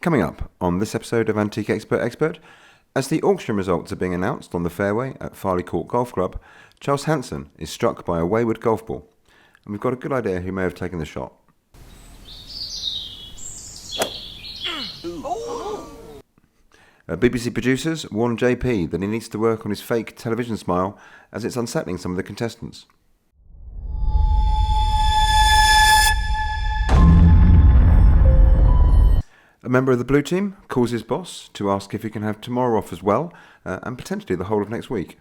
Coming up on this episode of Antique Expert, as the auction results are being announced on the fairway at Farley Court Golf Club, Charles Hanson is struck by a wayward golf ball, and we've got a good idea who may have taken the shot. BBC producers warn JP that he needs to work on his fake television smile as it's unsettling some of the contestants. A member of the blue team calls his boss to ask if he can have tomorrow off as well, and potentially the whole of next week.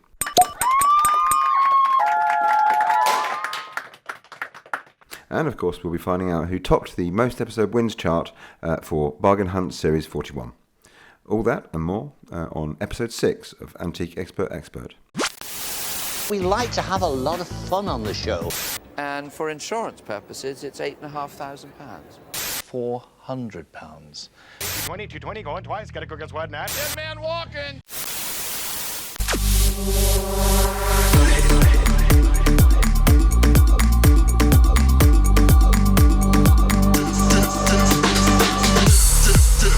And of course we'll be finding out who topped the most episode wins chart for Bargain Hunt Series 41. All that and more on episode 6 of Antique Expert. We like to have a lot of fun on the show. And for insurance purposes, it's £8,500. £400. 220, going twice, got a quick as wide net. Dead man walking!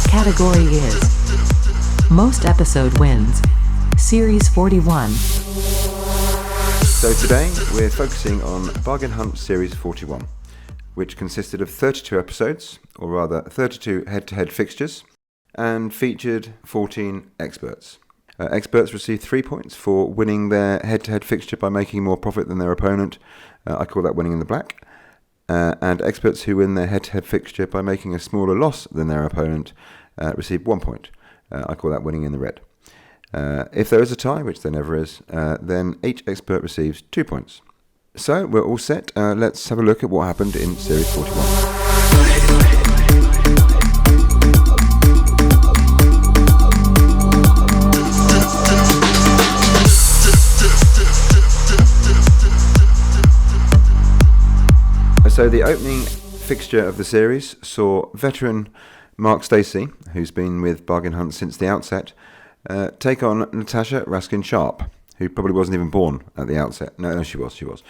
Category is Most Episode Wins, Series 41. So today we're focusing on Bargain Hunt Series 41, which consisted of 32 episodes, or rather 32 head-to-head fixtures, and featured 14 experts. Experts received 3 points for winning their head-to-head fixture by making more profit than their opponent. I call that winning in the black. And experts who win their head-to-head fixture by making a smaller loss than their opponent receive 1 point. I call that winning in the red. If there is a tie, which there never is, then each expert receives 2 points. So, we're all set. Let's have a look at what happened in Series 41. So, the opening fixture of the series saw veteran Mark Stacey, who's been with Bargain Hunt since the outset, take on Natasha Raskin-Sharp, who probably wasn't even born at the outset. No, she was.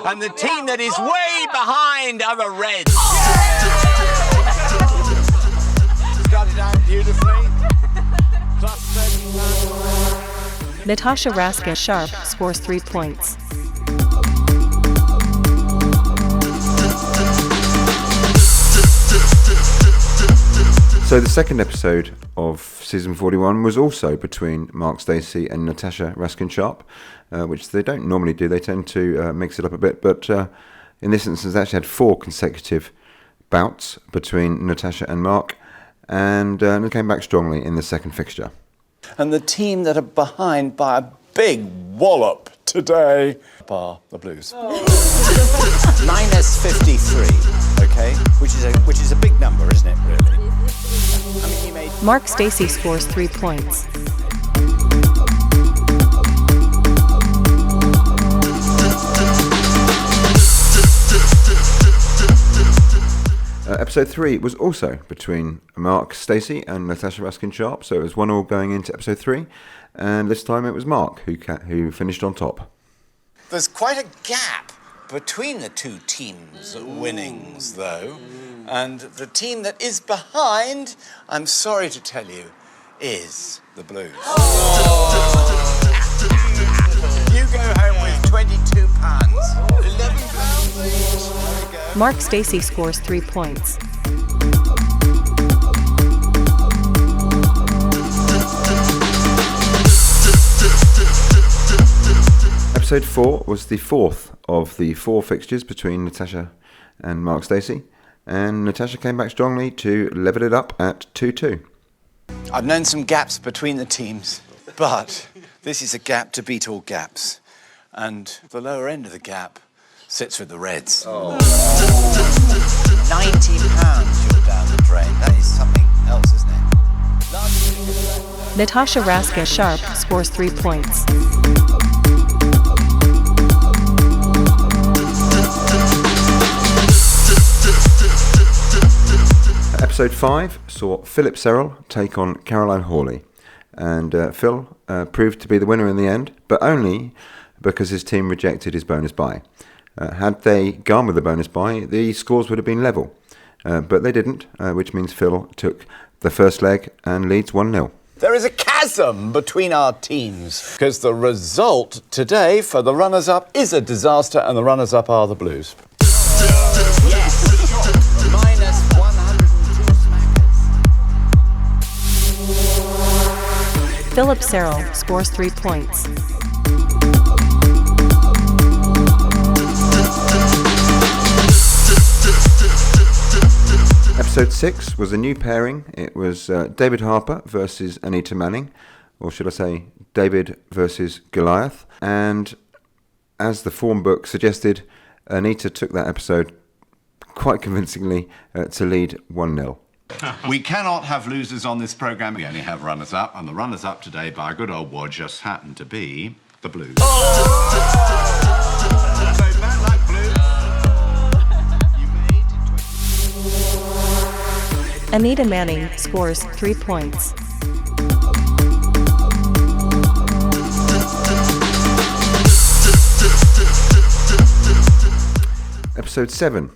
And the team that is way behind are the Reds. Started out beautifully. Plus 30. Natasha Raskin-Sharp scores 3 points. So the second episode of Season 41 was also between Mark Stacey and Natasha Raskin-Sharp, which they don't normally do. They tend to mix it up a bit, but in this instance they actually had 4 consecutive bouts between Natasha and Mark, and they came back strongly in the second fixture. And the team that are behind by a big wallop today are the Blues. Minus 53, okay? Which is a big number, isn't it, really? I mean, he made... Mark Stacey scores 3 points. Episode 3 was also between Mark Stacey and Natasha Raskin-Sharp, so it was 1-1 going into episode 3, and this time it was Mark who finished on top. There's quite a gap between the two teams' winnings, though. And the team that is behind, I'm sorry to tell you, is the Blues. You go home with £22. £11 each. There we go. Mark Stacey scores 3 points. Episode 4 was the fourth of the 4 fixtures between Natasha and Mark Stacey, and Natasha came back strongly to level it up at 2-2. I've known some gaps between the teams, but this is a gap to beat all gaps. And the lower end of the gap sits with the Reds. £90 you're down the drain. That is something else, isn't it? Natasha Raskin-Sharp scores 3 points. Episode 5 saw Philip Serrell take on Caroline Hawley, and Phil proved to be the winner in the end, but only because his team rejected his bonus buy. Had they gone with the bonus buy, the scores would have been level. but they didn't, which means Phil took the first leg and leads 1-0. There is a chasm between our teams because the result today for the runners-up is a disaster, and the runners-up are the Blues. Yes, minus 102 smackers. Philip Serrell scores 3 points. Episode 6 was a new pairing. It was David Harper versus Anita Manning, or should I say David versus Goliath. And as the form book suggested, Anita took that episode quite convincingly to lead 1-0. We cannot have losers on this programme. We only have runners-up, and the runners-up today, by a good old wad, just happen to be the Blues. So bad luck, Blues. You made Anita Manning scores 3 points. Episode 7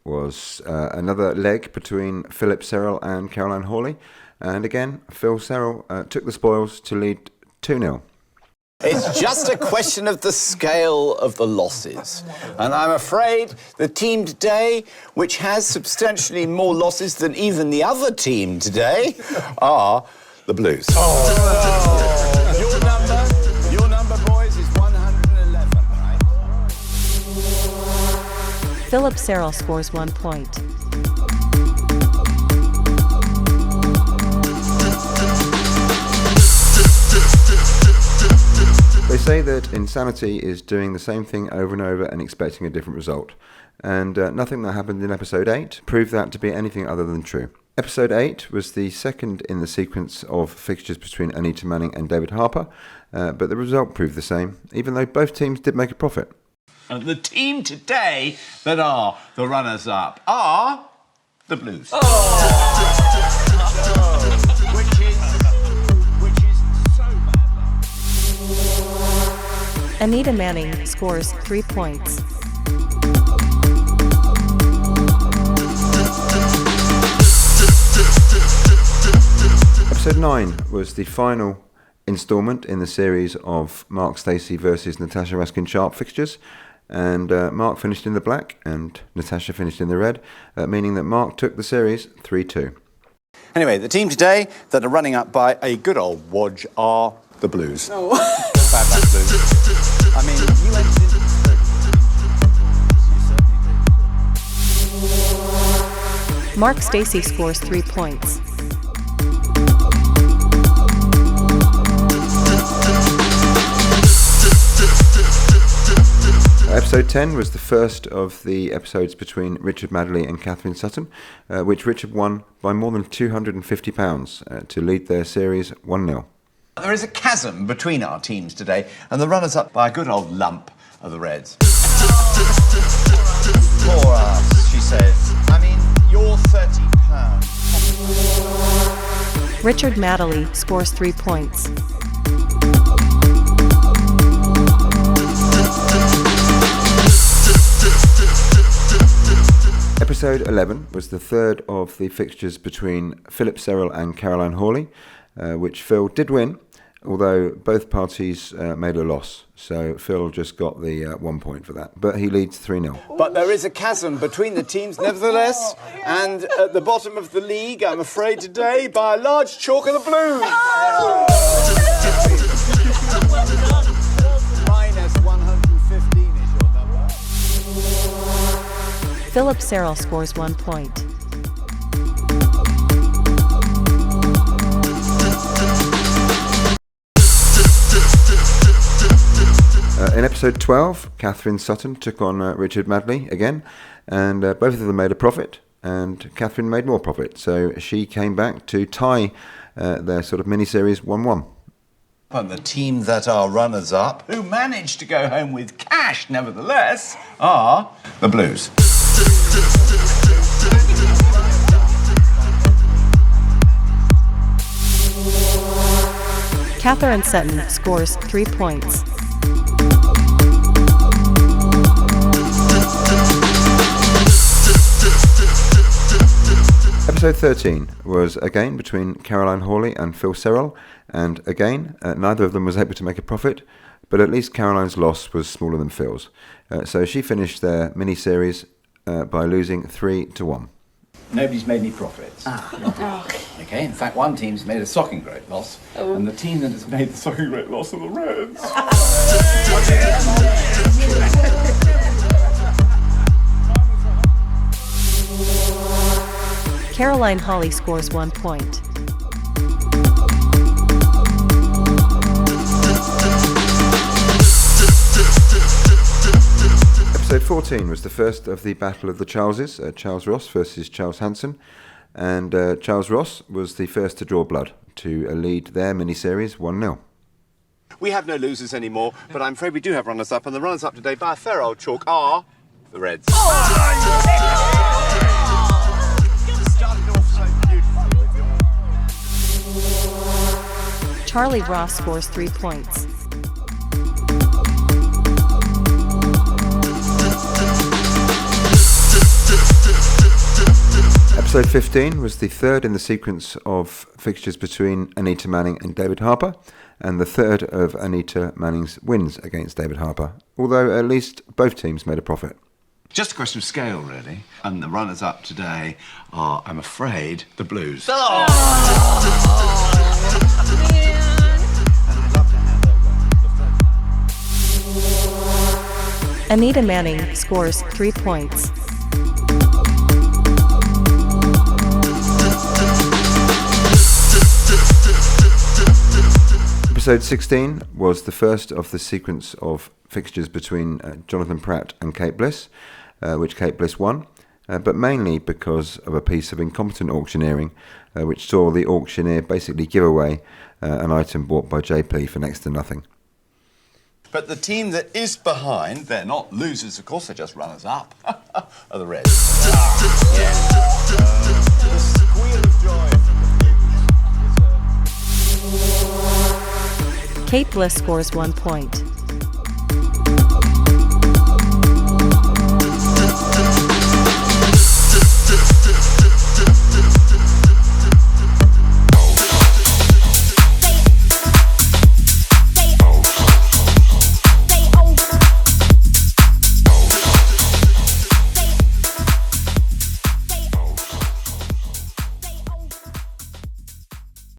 was another leg between Philip Serrell and Caroline Hawley. And again, Phil Serrell took the spoils to lead 2-0. It's just a question of the scale of the losses. And I'm afraid the team today, which has substantially more losses than even the other team today, are the Blues. Your number, boys, is 111, right? Philip Serrell scores 1 point. They say that insanity is doing the same thing over and over and expecting a different result. And nothing that happened in episode 8 proved that to be anything other than true. Episode 8 was the second in the sequence of fixtures between Anita Manning and David Harper, but the result proved the same, even though both teams did make a profit. And the team today that are the runners-up are the Blues. Which is so bad luck. Anita Manning scores 3 points. Episode 9 was the final instalment in the series of Mark Stacey versus Natasha Raskin-Sharp fixtures, and Mark finished in the black and Natasha finished in the red, meaning that Mark took the series 3-2. Anyway, the team today that are running up by a good old wodge are the Blues. Bad luck, Blues. I mean, you entered into the spirit. You certainly did. Mark Stacey scores 3 points. Episode 10 was the first of the episodes between Richard Madeley and Catherine Sutton, which Richard won by more than £250 to lead their series 1-0. There is a chasm between our teams today, and the runners-up by a good old lump are the Reds. Poor us, she says. I mean, you're £30. Richard Madeley scores 3 points. Episode 11 was the third of the fixtures between Philip Serrell and Caroline Hawley, which Phil did win, although both parties made a loss. So Phil just got the 1 point for that, but he leads 3-0. But there is a chasm between the teams, nevertheless, and at the bottom of the league, I'm afraid today, by a large chalk of the Blues. Minus 115 is your number. Philip Serrell scores 1 point. In episode 12, Catherine Sutton took on Richard Madeley again, and both of them made a profit, and Catherine made more profit. So she came back to tie their sort of mini-series 1-1. And the team that are runners-up, who managed to go home with cash, nevertheless, are the Blues. Catherine Sutton scores 3 points. Episode 13 was again between Caroline Hawley and Phil Serrell, and again, neither of them was able to make a profit, but at least Caroline's loss was smaller than Phil's. So she finished their mini-series by losing 3-1. Nobody's made any profits. Okay, in fact, one team's made a shocking great loss, and the team that has made the shocking great loss are the Reds. Caroline Hawley scores 1 point. Episode 14 was the first of the Battle of the Charleses, Charles Ross versus Charles Hanson, and Charles Ross was the first to draw blood to lead their mini-series 1-0. We have no losers anymore, but I'm afraid we do have runners-up, and the runners-up today by a fair old chalk are the Reds. Started off so beautifully with your... Charlie Ross scores 3 points. Episode 15 was the third in the sequence of fixtures between Anita Manning and David Harper, and the third of Anita Manning's wins against David Harper, although at least both teams made a profit. Just a question of scale, really. And the runners-up today are, I'm afraid, the Blues. Oh! And I'd love to hand over Anita Manning scores 3 points. Episode 16 was the first of the sequence of fixtures between Jonathan Pratt and Kate Bliss, which Kate Bliss won, but mainly because of a piece of incompetent auctioneering, which saw the auctioneer basically give away an item bought by JP for next to nothing. But the team that is behind, they're not losers, of course, they're just runners-up, are the Reds. The squeal of joy from the Blues. Kate Bliss scores 1 point.